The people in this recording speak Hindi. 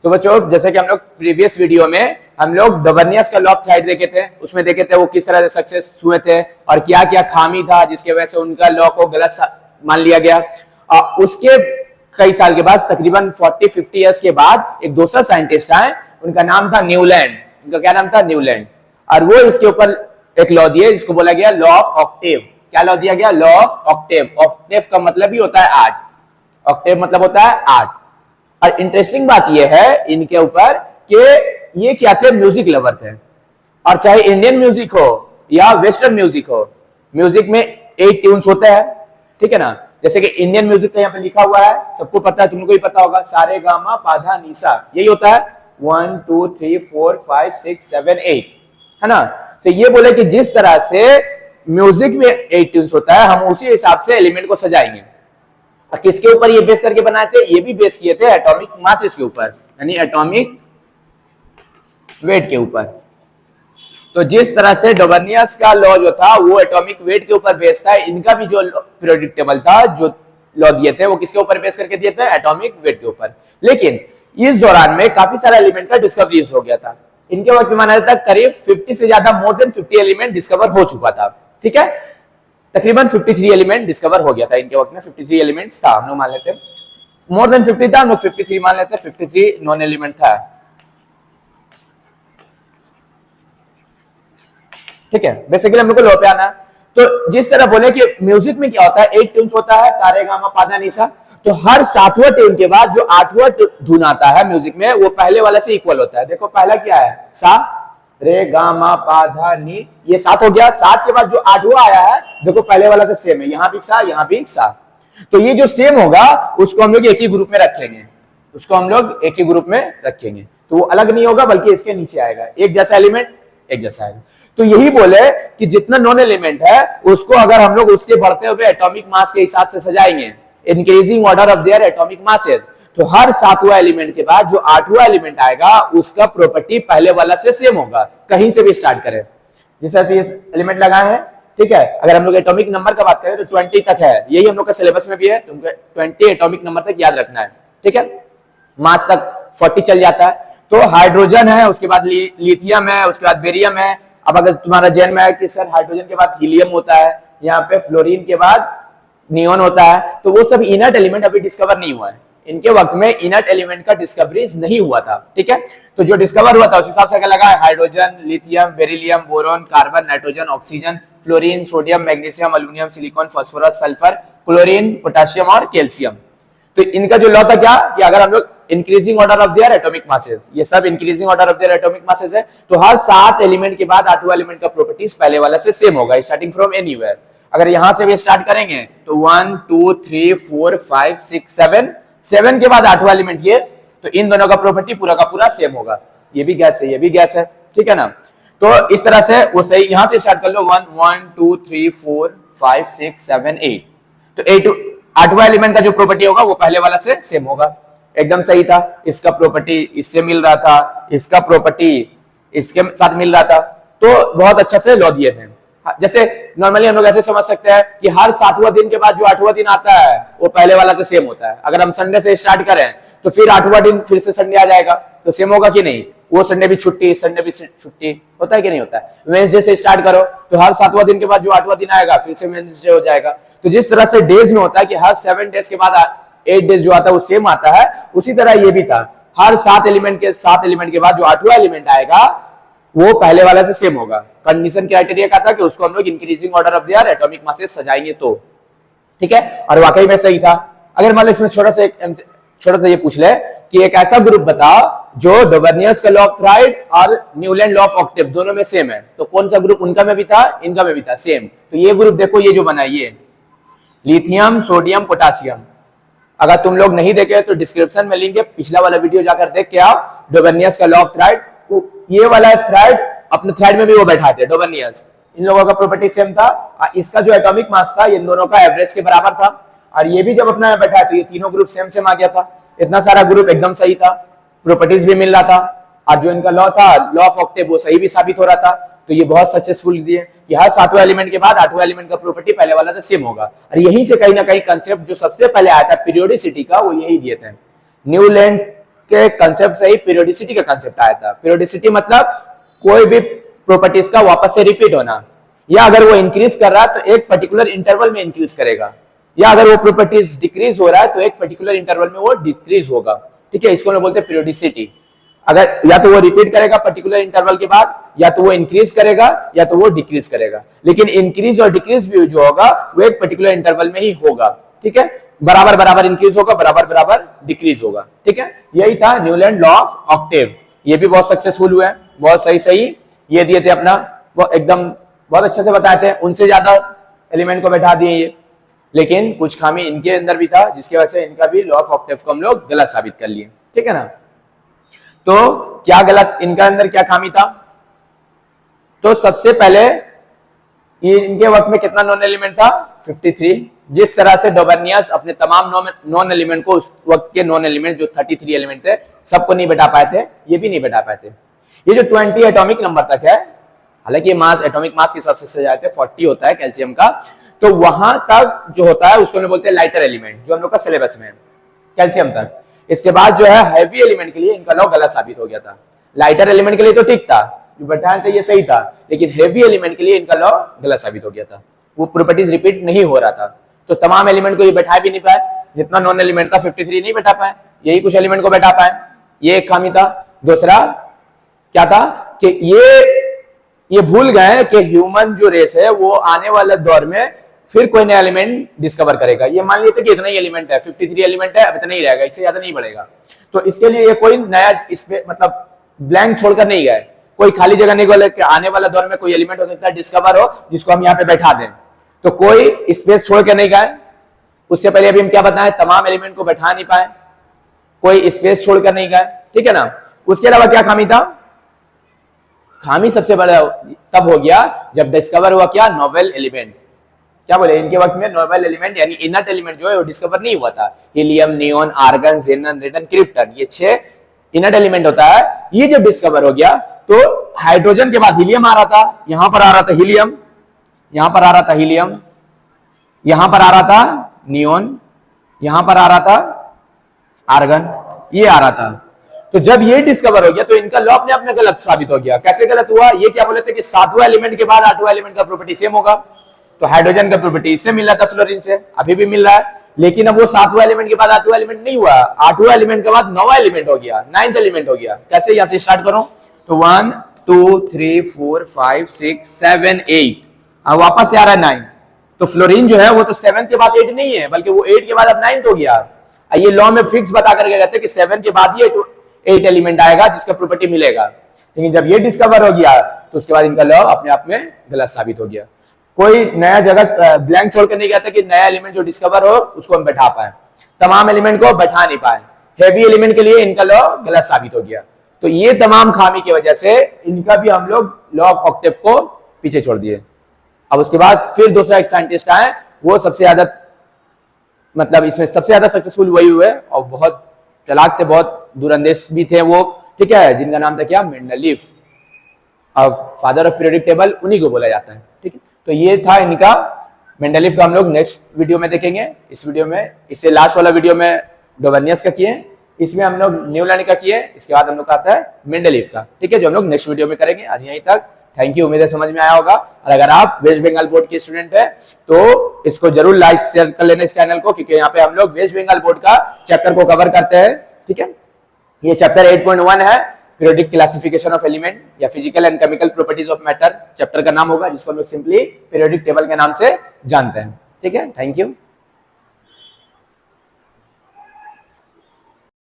तो बच्चों जैसे कि हम लोग प्रीवियस वीडियो में हम लोग डोबर्नियस का लॉ ऑफ थ्राइड देखे थे, उसमें देखे थे वो किस तरह से सक्सेस हुए थे और क्या क्या खामी था जिसके वजह से उनका लॉ को गलत मान लिया गया। उसके कई साल के बाद तकरीबन 40-50 इयर्स के बाद एक दूसरा साइंटिस्ट आए, उनका नाम था न्यूलैंड। उनका क्या नाम था? न्यूलैंड। और वो इसके ऊपर एक लॉ दिए जिसको बोला गया लॉ ऑफ ऑक्टेव। क्या लॉ दिया गया? Law of Octave. ऑक्टेव का मतलब ही होता है 8। ऑक्टेव मतलब होता है 8। और इंटरेस्टिंग बात यह है इनके ऊपर कि ये क्या थे? म्यूजिक लवर थे। और चाहे इंडियन म्यूजिक हो या वेस्टर्न म्यूजिक हो, म्यूजिक में 8 ट्यून्स होते हैं, ठीक है ना। जैसे कि इंडियन म्यूजिक का यहाँ पे लिखा हुआ है, सबको पता है, तुमको भी पता होगा, सारे गामा पाधा निसा, यही होता है 1 2 3 4 5 6 7 8, है ना। तो ये बोले कि जिस तरह से म्यूजिक में 8 ट्यून्स होता है, हम उसी हिसाब से एलिमेंट को सजाएंगे। किसके ऊपर ये बेस करके बनाए थे? ये भी बेस किए थे एटॉमिक मासेस के ऊपर, यानी एटॉमिक वेट के ऊपर। तो जिस तरह से डोबर्नियस का लॉ जो था वो एटॉमिक वेट के ऊपर बेस था, इनका भी जो पीरियोडिक टेबल था, जो लॉ दिए थे वो किसके ऊपर बेस करके दिए थे? एटॉमिक वेट के ऊपर। लेकिन इस दौरान में काफी सारे एलिमेंट का डिस्कवरी हो गया था। इनके वक्त में माना जाता है करीब 50 से ज्यादा, मोर देन 50 एलिमेंट डिस्कवर हो चुका था, ठीक है। तकरीबन 53 एलिमेंट डिस्कवर हो गया था इनके वक्त में। 53 एलिमेंट्स था, हम लोग मान लेते हैं मोर देन 50 था, हम लोग 53 मान लेते हैं। 53 नॉन एलिमेंट था, ठीक है। बेसिकली हम लोग को लॉ पे आना। तो जिस तरह बोले कि म्यूजिक में क्या होता है, 8 ट्यून्स होता है, सारे गामा पाधा निसा। तो हर 7वां ट्यून के बाद जो 8वां धुन आता है म्यूजिक में, वो पहले वाला से इक्वल होता है। देखो पहला क्या है? सा रे गामा पाधा नी, ये 7 हो गया। 7 के बाद जो 8वां आया है, देखो पहले वाला से सेम है, यहां भी सा, यहां भी सा। तो ये जो सेम होगा उसको हम लोग एक ही ग्रुप में रखेंगे, उसको हम लोग एक ही ग्रुप में रखेंगे। तो वो अलग नहीं होगा बल्कि इसके नीचे आएगा, एक जैसा एलिमेंट एक जैसा आएगा। तो यही बोले कि जितना नॉन एलिमेंट है उसको अगर हम लोग उसके बढ़ते हुए एटॉमिक मास के हिसाब से सजाएंगे, increasing order of their atomic masses, तो हर 7वां एलिमेंट के बाद जो 8वां एलिमेंट आएगा उसका प्रॉपर्टी पहले वाला से सेम होगा, कहीं से भी स्टार्ट करें। जिस तरह से ये एलिमेंट लगाए हैं, ठीक है। अगर हम लोग एटॉमिक नंबर का बात करें तो 20 तक है, यही हम लोग का सिलेबस में भी है, तुमको 20 एटॉमिक नंबर तक याद रखना है, ठीक है। मास तक 40 चल जाता है। तो हाइड्रोजन है, उसके बाद लिथियम है, उसके बाद बेरियम है। अब अगर तुम्हारा जन्म है कि सर हाइड्रोजन के बाद हीलियम होता है, यहाँ पे फ्लोरीन के बाद नियोन होता है, तो वो सब इनर्ट एलिमेंट अभी डिस्कवर नहीं हुआ है। इनके वक्त में इनर्ट एलिमेंट का डिस्कवरी नहीं हुआ था, ठीक है। तो जो डिस्कवर हुआ था उस हिसाब से क्या लगा है? Hydrogen, lithium, beryllium, boron, carbon, nitrogen, oxygen, fluorine, sodium, magnesium, aluminium, silicon, phosphorus, sulphur, chlorine, potassium और कैल्शियम। तो इनका जो लॉ था क्या कि अगर हम लोग increasing order of their atomic masses, ये सब increasing order of their atomic masses है, तो हर 7 एलिमेंट के बाद 8वां एलिमेंट का प्रॉपर्टीज पहले वाला से सेम होगा, स्टार्टिंग फ्रॉम एनीवेयर। अगर यहां से भी स्टार्ट करेंगे तो 1 2 3 4 5 6 7 के बाद 8वां एलिमेंट ये, तो इन दोनों का प्रॉपर्टी पूरा का पूरा सेम होगा। ये भी गैस है, ये भी गैस है, ठीक है ना। तो इस तरह से वो सही, यहां से स्टार्ट कर लो 1 1 2 3 4 5 6 7 8। तो 8वां एलिमेंट का जो प्रॉपर्टी होगा वो पहले वाला से सेम होगा, एकदम सही था। इसका प्रॉपर्टी इससे मिल रहा था, इसका प्रॉपर्टी इसके साथ मिल रहा था, तो बहुत अच्छा से लॉ दिए थे। जैसे नॉर्मली हम लोग ऐसे समझ सकते हैं कि हर 7वां दिन के बाद जो 8वां दिन आता है वो पहले वाला से सेम होता है। अगर हम संडे से स्टार्ट करें तो फिर 8वां दिन फिर से संडे आ जाएगा, तो सेम होगा कि नहीं? वो संडे भी छुट्टी, संडे भी छुट्टी, होता है कि नहीं होता है? वेडनेसडे से स्टार्ट करो तो हर 7वां दिन के बाद जो 8वां दिन आएगा फिर से वेडनेसडे हो जाएगा। तो जिस तरह से डेज में होता है कि हर 7 डेज के बाद 8 डेज जो आता है वो सेम आता है, उसी तरह ये भी था। हर 7 एलिमेंट के बाद जो 8वां एलिमेंट आएगा वो पहले वाला से सेम होगा। कंडीशन क्राइटेरिया का था कि उसको हम लोग increasing order of their atomic masses सजाएंगे तो, ठीक है। और वाकई में सही था। अगर मान लो इसमें छोटा सा ये पूछ ले कि एक ऐसा ग्रुप बताओ जो डोबर्नियस का लॉ ऑफ थ्राइड और न्यूलैंड लॉ ऑफ ऑक्टेव दोनों में सेम है, तो कौन सा ग्रुप? उनका में भी था, इनका में भी था, सेम। तो ये ग्रुप देखो, ये जो बना ये लिथियम, सोडियम, पोटेशियम। अगर तुम लोग नहीं देखे तो डिस्क्रिप्शन में लिंक है, पिछला वाला वीडियो जाकर देख के आओ, डोबर्नियस का लॉ ऑफ थ्राइड। ये वाला थ्राइड अपने थ्राइड में भी वो बैठाते हैं डोबर्नियस, इन लोगों का प्रॉपर्टी सेम था। इसका जो एटॉमिक मास था इन दोनों का एवरेज के बराबर था, और ये भी जब अपना बैठा तो ये तीनों ग्रुप सेम आ गया था। इतना सारा ग्रुप एकदम सही था, प्रॉपर्टीज भी मिल रहा था, और जो इनका लॉ था लॉ ऑफ ऑक्टेव वो सही भी साबित हो रहा था। तो ये बहुत सक्सेसफुल दिए कि हर 7वां एलिमेंट के बाद 8वां एलिमेंट का प्रॉपर्टी पहले वाला से सेम होगा। और यहीं से कहीं ना कहीं कंसेप्ट जो सबसे पहले आया था पीरियोडिसिटी का, वो यही दिए थे। न्यूलैंड के कंसेप्ट से ही पीरियोडिसिटी का कंसेप्ट आया था। पीरियोडिसिटी मतलब कोई भी प्रॉपर्टीज का वापस से रिपीट होना, या अगर वो इंक्रीज कर रहा है तो एक पर्टिकुलर इंटरवल में इंक्रीज करेगा, या अगर वो प्रॉपर्टीज डिक्रीज हो रहा है तो एक पर्टिकुलर इंटरवल में वो डिक्रीज होगा। ठीक है, इसको हम बोलते हैं पीरियोडिसिटी। अगर या तो वो रिपीट करेगा पर्टिकुलर इंटरवल के बाद, या तो वो इंक्रीज करेगा, या तो वो डिक्रीज करेगा, लेकिन इंक्रीज और डिक्रीज भी जो होगा वो एक पर्टिकुलर इंटरवल में ही होगा। ठीक है, बराबर बराबर इंक्रीज होगा, बराबर बराबर डिक्रीज होगा। ठीक है, यही था न्यूलैंड लॉ ऑफ ऑक्टेव। ये भी बहुत सक्सेसफुल हुआ है, बहुत सही सही ये दिए थे अपना, वो एकदम बहुत अच्छे से बताए थे, उनसे ज्यादा एलिमेंट को बैठा दिए ये, लेकिन कुछ खामी इनके अंदर भी था जिसकी वजह से इनका भी लॉ ऑफ ऑक्टेव को हम लोग गलत साबित कर लिए। ठीक है ना, तो क्या गलत इनका अंदर क्या खामी था? तो सबसे पहले ये इनके वक्त में कितना नॉन एलिमेंट था? 53। जिस तरह से डोबर्नियस अपने तमाम नॉन एलिमेंट को, उस वक्त के नॉन एलिमेंट जो 33 एलिमेंट थे, सबको नहीं बैठा पाए थे, ये भी नहीं बैठा पाए थे। ये जो 20 एटॉमिक नंबर तक है, हालांकि मास एटॉमिक मास के हिसाब से जाते हैं 40 होता है कैल्शियम का, तो वहां तक जो होता है उसको हम बोलते हैं लाइटर एलिमेंट, जो हम लोग का सिलेबस में है कैल्शियम तक। इसके बाद जो है हैवी एलिमेंट के लिए इनका लॉ गलत साबित हो गया था। लाइटर एलिमेंट के लिए तो ठीक था, जो बैठाया था ये सही था, लेकिन हैवी एलिमेंट के लिए इनका लॉ गलत साबित हो गया था, वो प्रॉपर्टीज रिपीट नहीं हो रहा था। तो तमाम एलिमेंट को ये बैठा भी नहीं पाए, जितना नॉन एलिमेंट था 53 नहीं बैठा पाए, यही कुछ एलिमेंट को बैठा पाए, ये एक खामी था। दूसरा क्या था कि ये भूल गए कि ह्यूमन जो रेस है वो आने वाले दौर में फिर कोई नया एलिमेंट डिस्कवर करेगा। ये मान लेते कि इतना ही एलिमेंट है, 53 एलिमेंट है, अब इतना ही रहेगा, इससे ज्यादा नहीं बढ़ेगा। तो इसके लिए ये कोई नया इस पे मतलब ब्लैंक छोड़कर नहीं गए, कोई खाली जगह नहीं बोले कि आने वाला दौर में कोई एलिमेंट हो सकता है डिस्कवर हो जिसको हम यहाँ पे बैठा दें, तो कोई स्पेस छोड़ के नहीं गए। उससे पहले अभी हम क्या बताएं, तमाम एलिमेंट को बैठा नहीं पाए, कोई स्पेस छोड़कर नहीं गए। ठीक है ना, उसके अलावा क्या खामी था? खामी सबसे बड़ा तब हो गया जब डिस्कवर हुआ क्या, नोवेल एलिमेंट। क्या बोले, इनके वक्त में नोवेल एलिमेंट यानी इनर्ट एलिमेंट जो है वो डिस्कवर नहीं हुआ था। हीलियम, नियोन, आर्गन, जेनन, रेडन, क्रिप्टन, ये 6 इनर्ट एलिमेंट होता है। ये जब डिस्कवर हो गया तो हाइड्रोजन के बाद हीलियम आ रहा था, यहां पर आ रहा था हीलियम, यहां पर आ रहा था हीलियम, यहां पर आ रहा था नियोन, यहां पर आ रहा था आर्गन, ये आ रहा था। तो जब ये डिस्कवर हो गया तो इनका लॉ अपने आप में गलत साबित हो गया। कैसे गलत हुआ? ये क्या बोले थे कि 7वां एलिमेंट के बाद 8वां एलिमेंट का प्रॉपर्टी सेम होगा, तो हाइड्रोजन का प्रॉपर्टी इससे मिल रहा था फ्लोरीन से, अभी भी मिल रहा है, लेकिन अब वो 7वां एलिमेंट के बाद 8वां एलिमेंट नहीं हुआ, 8वां एलिमेंट के बाद 9वां एलिमेंट हो गया, 9th एलिमेंट हो गया। कैसे, यहां से स्टार्ट करो तो 1 2 3 4 5 6 7 8, अब वापस से आ रहा है 9। तो फ्लोरीन जो है वो तो 7 के बाद 8 नहीं है, बल्कि वो 8 के बाद अब 9th हो गया। ये लॉ में फिक्स बता करके कहते हैं कि 7 के बाद ही 8 एलिमेंट आएगा जिसका प्रॉपर्टी मिलेगा, लेकिन जब ये डिस्कवर हो गया तो उसके बाद इनका लॉ अपने आप में गलत साबित हो गया। कोई नया जगह ब्लैंक छोड़कर नहीं कहता कि नया एलिमेंट जो डिस्कवर हो उसको हम बैठा पाए, तमाम एलिमेंट को बैठा नहीं पाए। हैवी एलिमेंट के लिए इनका लॉ गलत साबित हो गया। तो ये तमाम खामी की वजह से इनका भी हम लोग लॉ ऑफ ऑक्टेव को पीछे छोड़ दिए। अब उसके बाद फिर दूसरा एक साइंटिस्ट आए, वो सबसे ज्यादा मतलब इसमें सबसे ज्यादा सक्सेसफुल वही हुए और बहुत चालाक थे, बहुत दूरंदेश भी थे वो। ठीक है, जिनका नाम था क्या, मेंडलीफ, अब फादर ऑफ पीरियोडिक टेबल उन्हीं को बोला जाता है। ठीक है, तो ये था इनका मेंडलीफ का, हम लोग नेक्स्ट वीडियो में देखेंगे। इस वीडियो में, इससे लास्ट वाला वीडियो में डोबर्नियस का किए, इसमें हम लोग न्यूलैंड का किए, इसके बाद हम लोग का आता है मेंडलीफ का। ठीक है, जो हम लोग नेक्स्ट वीडियो में करेंगे। आज यहीं तक, थैंक यू, उम्मीद है समझ में आया होगा। और अगर आप वेस्ट बंगाल बोर्ड के स्टूडेंट है तो इसको जरूर लाइक शेयर कर लेना इस चैनल को, क्योंकि यहाँ पे हम लोग वेस्ट बंगाल बोर्ड का चैप्टर को कवर करते हैं। ठीक है, ये चैप्टर 8.1 है, पीरियोडिक क्लासिफिकेशन ऑफ एलिमेंट या physical and chemical properties of matter chapter का नाम होगा, जिसको हम लोग सिंपली पीरियोडिक टेबल के नाम से जानते हैं। ठीक है, थैंक यू।